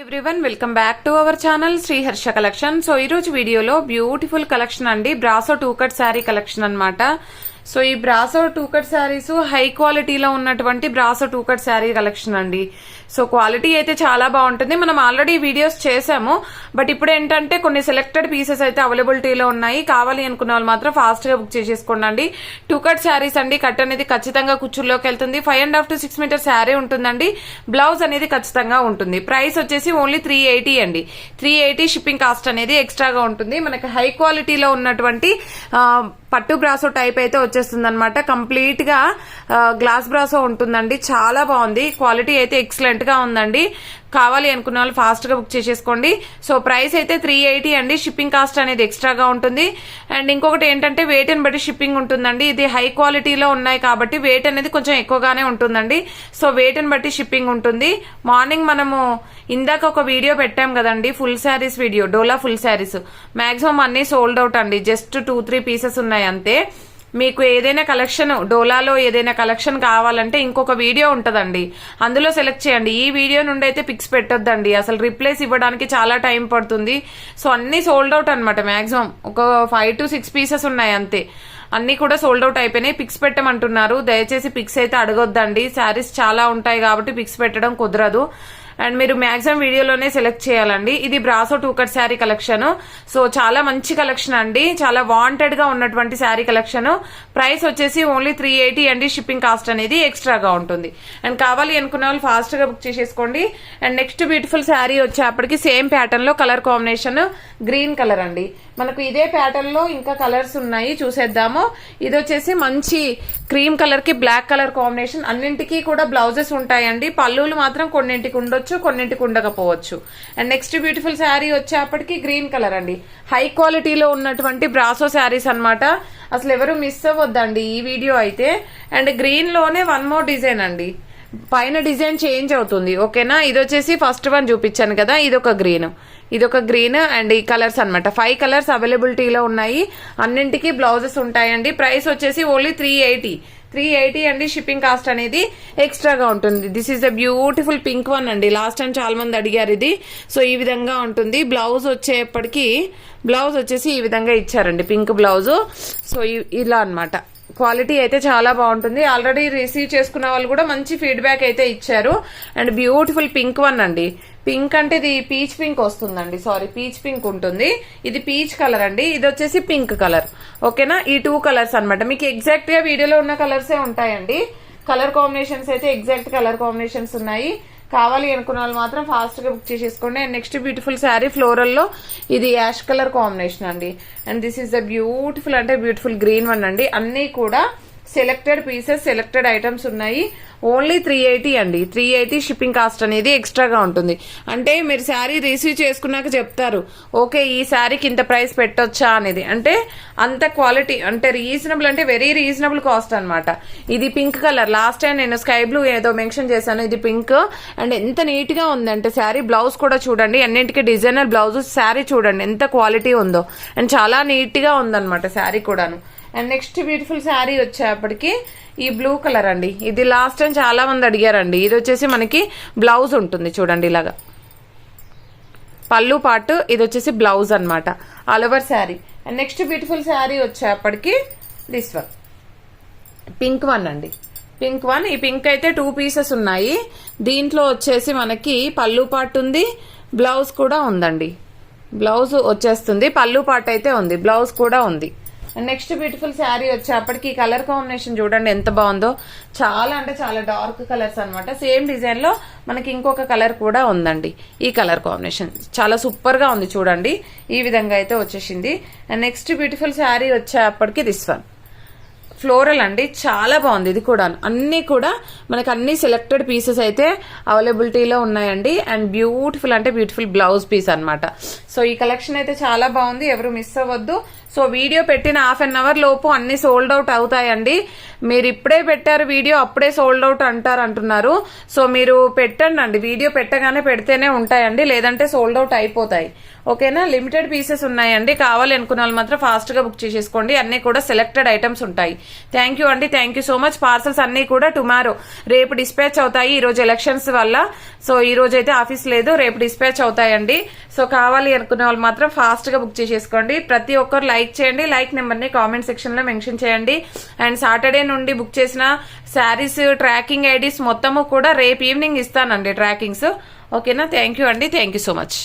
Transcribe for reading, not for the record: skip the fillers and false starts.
Everyone welcome back to our channel Shri Harsha collection. So ఈ రోజు వీడియోలో బ్యూటిఫుల్ కలెక్షన్ అండి, బ్రాసో 2 కట్ శారీ కలెక్షన్ అన్నమాట. సో ఈ బ్రాసో 2 కట్ శారీస్ హై క్వాలిటీలో ఉన్నటువంటి బ్రాసో 2 కట్ శారీ కలెక్షన్ అండి. సో క్వాలిటీ అయితే చాలా బాగుంటుంది. మనం ఆల్రెడీ వీడియోస్ చేసాము, బట్ ఇప్పుడు ఏంటంటే కొన్ని సెలెక్టెడ్ పీసెస్ అయితే అవైలబిలిటీలో ఉన్నాయి. కావాలి అనుకున్న వాళ్ళు మాత్రం ఫాస్ట్ గా బుక్ చేసేసుకోండి. 2 కట్ శారీస్ అండి. కట్ అనేది ఖచ్చితంగా కుచ్చుల్లోకి వెళ్తుంది. 5.5 to 6 మీటర్ శారీ ఉంటుందండి. బ్లౌజ్ అనేది ఖచ్చితంగా ఉంటుంది. ప్రైస్ వచ్చేసి ఓన్లీ 380 అండి. 380 షిప్పింగ్ కాస్ట్ అనేది ఎక్స్ట్రాగా ఉంటుంది. మనకి హై క్వాలిటీలో ఉన్నటువంటి పట్టు బ్రాసో టైప్ అయితే వచ్చేస్తుంది అనమాట. కంప్లీట్ గా గ్లాస్ బ్రాసో ఉంటుందండి. చాలా బాగుంది. క్వాలిటీ అయితే ఎక్సలెంట్ గా ఉందండి. కావాలి అనుకున్న వాళ్ళు ఫాస్ట్ గా బుక్ చేసేసుకోండి. సో ప్రైస్ అయితే 380 అండి. షిప్పింగ్ కాస్ట్ అనేది ఎక్స్ట్రాగా ఉంటుంది. అండ్ ఇంకొకటి ఏంటంటే వెయిట్ ని బట్టి షిప్పింగ్ ఉంటుందండి. ఇది హై క్వాలిటీలో ఉన్నాయి కాబట్టి వెయిట్ అనేది కొంచెం ఎక్కువగానే ఉంటుందండి. సో వెయిట్ ని బట్టి షిప్పింగ్ ఉంటుంది. మార్నింగ్ మనము ఇందాక ఒక వీడియో పెట్టాం కదండి, ఫుల్ శారీస్ వీడియో, డోలా ఫుల్ శారీస్ మాక్సిమం అన్ని సోల్డ్ అవుట్ అండి. జస్ట్ 2-3 పీసెస్ ఉన్నాయి అంతే. మీకు ఏదైనా కలెక్షన్ డోలాలో ఏదైనా కలెక్షన్ కావాలంటే ఇంకొక వీడియో ఉంటదండి, అందులో సెలెక్ట్ చేయండి. ఈ వీడియో నుండి అయితే పిక్స్ పెట్టొద్దండి, అసలు రిప్లేస్ ఇవ్వడానికి చాలా టైం పడుతుంది. సో అన్ని సోల్డ్ అవుట్ అనమాట. మాక్సిమం ఒక 5 to 6 పీసెస్ ఉన్నాయి అంతే. అన్ని కూడా సోల్డ్ అవుట్ అయిపోయినాయి. పిక్స్ పెట్టమంటున్నారు. దయచేసి పిక్స్ అయితే అడగొద్దండి. శారీస్ చాలా ఉంటాయి కాబట్టి పిక్స్ పెట్టడం కుదరదు. అండ్ మీరు మాక్సిమం వీడియోలోనే సెలెక్ట్ చేయాలండి. ఇది brasso 2 cut sari collection. So చాలా మంచి కలెక్షన్ అండి. చాలా వాంటెడ్ గా ఉన్నటువంటి శారీ కలెక్షన్. ప్రైస్ వచ్చేసి ఓన్లీ 380 అండి. షిప్పింగ్ కాస్ట్ అనేది ఎక్స్ట్రాగా ఉంటుంది. అండ్ కావాలి అనుకున్న వాళ్ళు ఫాస్ట్ గా బుక్ చేసేసుకోండి. అండ్ నెక్స్ట్ బ్యూటిఫుల్ శారీ వచ్చేప్పటికి సేమ్ ప్యాటర్న్ లో కలర్ కాంబినేషన్ గ్రీన్ కలర్ అండి. మనకు ఇదే ప్యాటర్న్ లో ఇంకా కలర్స్ ఉన్నాయి, చూసేద్దాము. ఇది వచ్చేసి మంచి క్రీమ్ కలర్ కి బ్లాక్ కలర్ కాంబినేషన్. అన్నింటికి కూడా బ్లౌజెస్ ఉంటాయండి. పళ్ళులు మాత్రం కొన్నింటికి ఉండొచ్చు, కొన్నింటికి ఉండకపోవచ్చు. అండ్ నెక్స్ట్ బ్యూటిఫుల్ శారీ వచ్చేప్పటికి గ్రీన్ కలర్ అండి. హై క్వాలిటీలో ఉన్నటువంటి బ్రాసో శారీస్ అన్నమాట. అసలు ఎవరు మిస్ అవ్వద్దండి ఈ వీడియో అయితే. అండ్ గ్రీన్ లోనే వన్ మోర్ డిజైన్ అండి. పైన డిజైన్ చేంజ్ అవుతుంది, ఓకేనా. ఇది వచ్చేసి ఫస్ట్ వన్ చూపించాను కదా, ఇదొక గ్రీన్ అండ్ ఈ కలర్స్ అన్నమాట. 5 కలర్స్ అవైలబిలిటీలో ఉన్నాయి. అన్నింటికి బ్లౌజెస్ ఉంటాయండి. ప్రైస్ వచ్చేసి ఓన్లీ 380 అండి. షిప్పింగ్ కాస్ట్ అనేది ఎక్స్ట్రాగా ఉంటుంది. This is the beautiful pink one అండి. లాస్ట్ టైం చాలా మంది అడిగారు ఇది. సో ఈ విధంగా ఉంటుంది. బ్లౌజ్ వచ్చేప్పటికి బ్లౌజ్ వచ్చేసి ఈ విధంగా ఇచ్చారండి, పింక్ బ్లౌజ్. సో ఇలా అన్నమాట. క్వాలిటీ అయితే చాలా బాగుంటుంది. ఆల్రెడీ రిసీవ్ చేసుకున్న వాళ్ళు కూడా మంచి ఫీడ్బ్యాక్ అయితే ఇచ్చారు. అండ్ బ్యూటిఫుల్ పింక్ వన్ అండి. పింక్ అంటే ఇది పీచ్ పింక్ వస్తుందండి, సారీ పీచ్ పింక్ ఉంటుంది. ఇది పీచ్ కలర్ అండి. ఇది వచ్చేసి పింక్ కలర్, ఓకేనా. ఈ 2 కలర్స్ అన్నమాట. మీకు ఎగ్జాక్ట్ గా వీడియోలో ఉన్న కలర్సే ఉంటాయండి. కలర్ కాంబినేషన్స్ అయితే ఎగ్జాక్ట్ కలర్ కాంబినేషన్స్ ఉన్నాయి. కావాలి అనుకున్న వాళ్ళు మాత్రం ఫాస్ట్ గా బుక్ చేసేసుకోండి. And next beautiful sari floral లో ఇది యాష్ కలర్ కాంబినేషన్ అండి. And this is the beautiful అంటే బ్యూటిఫుల్ గ్రీన్ వన్ అండి. అన్ని కూడా సెలెక్టెడ్ పీసెస్, సెలెక్టెడ్ ఐటమ్స్ ఉన్నాయి. ఓన్లీ 380 అండి. 380 షిప్పింగ్ కాస్ట్ అనేది ఎక్స్ట్రాగా ఉంటుంది. అంటే మీరు శారీ రిసీవ్ చేసుకున్నాక చెప్తారు, ఓకే ఈ శారీకి ఇంత ప్రైస్ పెట్టొచ్చా అనేది. అంటే అంత క్వాలిటీ అంటే రీజనబుల్, అంటే వెరీ రీజనబుల్ కాస్ట్ అనమాట. ఇది పింక్ కలర్. లాస్ట్ టైం నేను స్కై బ్లూ ఏదో మెన్షన్ చేశాను, ఇది పింక్. అండ్ ఎంత నీట్ గా ఉందంటే శారీ. బ్లౌజ్ కూడా చూడండి, అన్నింటికి డిజైనర్ బ్లౌజ్. శారీ చూడండి ఎంత క్వాలిటీ ఉందో. అండ్ చాలా నీట్ గా ఉందన్నమాట శారీ కూడాను. అండ్ నెక్స్ట్ బ్యూటిఫుల్ శారీ వచ్చేప్పటికి ఈ బ్లూ కలర్ అండి. ఇది లాస్ట్ టైం చాలా మంది అడిగారండి. ఇది వచ్చేసి మనకి బ్లౌజ్ ఉంటుంది చూడండి ఇలాగా, పళ్ళు పాటు. ఇది వచ్చేసి బ్లౌజ్ అన్నమాట, all over sari. And next beautiful sari వచ్చేప్పటికి దిస్ వన్ పింక్ వన్ అండి. Pink one. ఈ పింక్ అయితే 2 పీసెస్ ఉన్నాయి. దీంట్లో వచ్చేసి మనకి పళ్ళు పాటు ఉంది, బ్లౌజ్ కూడా ఉందండి. బ్లౌజ్ వచ్చేస్తుంది, పళ్ళు పాటు అయితే ఉంది, బ్లౌజ్ కూడా ఉంది. నెక్స్ట్ బ్యూటిఫుల్ శారీ వచ్చేప్పటికి కలర్ కాంబినేషన్ చూడండి ఎంత బాగుందో. చాలా అంటే చాలా డార్క్ కలర్స్ అన్నమాట. సేమ్ డిజైన్ లో మనకి ఇంకొక కలర్ కూడా ఉందండి. ఈ కలర్ కాంబినేషన్ చాలా సూపర్ గా ఉంది చూడండి. ఈ విధంగా అయితే వచ్చేసింది. అండ్ నెక్స్ట్ బ్యూటిఫుల్ శారీ వచ్చేప్పటికి దిస్ వన్ ఫ్లోరల్ అండి. చాలా బాగుంది ఇది కూడా. అన్ని కూడా మనకు అన్ని సెలెక్టెడ్ పీసెస్ అయితే అవైలబిలిటీలో ఉన్నాయండి. అండ్ బ్యూటిఫుల్ అంటే బ్యూటిఫుల్ బ్లౌజ్ పీస్ అన్నమాట. సో ఈ కలెక్షన్ అయితే చాలా బాగుంది, ఎవరు మిస్ అవ్వద్దు. సో వీడియో పెట్టిన హాఫ్ అన్ అవర్ లోపు అన్ని సోల్డ్ అవుట్ అవుతాయండి. మీరు ఇప్పుడే పెట్టారు వీడియో అప్పుడే సోల్డ్ అవుట్ అంటున్నారు. సో మీరు పెట్టండి, వీడియో పెట్టగానే పెడితేనే ఉంటాయండి, లేదంటే సోల్డ్ అవుట్ అయిపోతాయి. ఓకేనా, లిమిటెడ్ పీసెస్ ఉన్నాయండి. కావాలి అనుకున్న వాళ్ళు మాత్రం ఫాస్ట్ గా బుక్ చేసేసుకోండి. అన్ని కూడా సెలెక్టెడ్ ఐటమ్స్ ఉంటాయి. థ్యాంక్ యూ అండి, thank you so much. Parcels అన్ని కూడా టుమారో రేపు డిస్పాచ్ అవుతాయి. ఈ రోజు ఎలక్షన్స్ వల్ల సో ఈ రోజు అయితే ఆఫీస్ లేదు, రేపు డిస్పాచ్ అవుతాయండి. సో కావాలి అనుకునే వాళ్ళు మాత్రం ఫాస్ట్ గా బుక్ చేసేసుకోండి. ప్రతి ఒక్కరు లైక్ చేయండి, లైక్ నెంబర్ ని కామెంట్ సెక్షన్ లో మెన్షన్ చేయండి. అండ్ సాటర్డే నుండి బుక్ చేసిన శారీస్ ట్రాకింగ్ ఐడీస్ మొత్తము కూడా రేపు ఈవినింగ్ ఇస్తానండి ట్రాకింగ్స్. ఓకేనా, థ్యాంక్ యూ అండి, థ్యాంక్ యూ సో మచ్.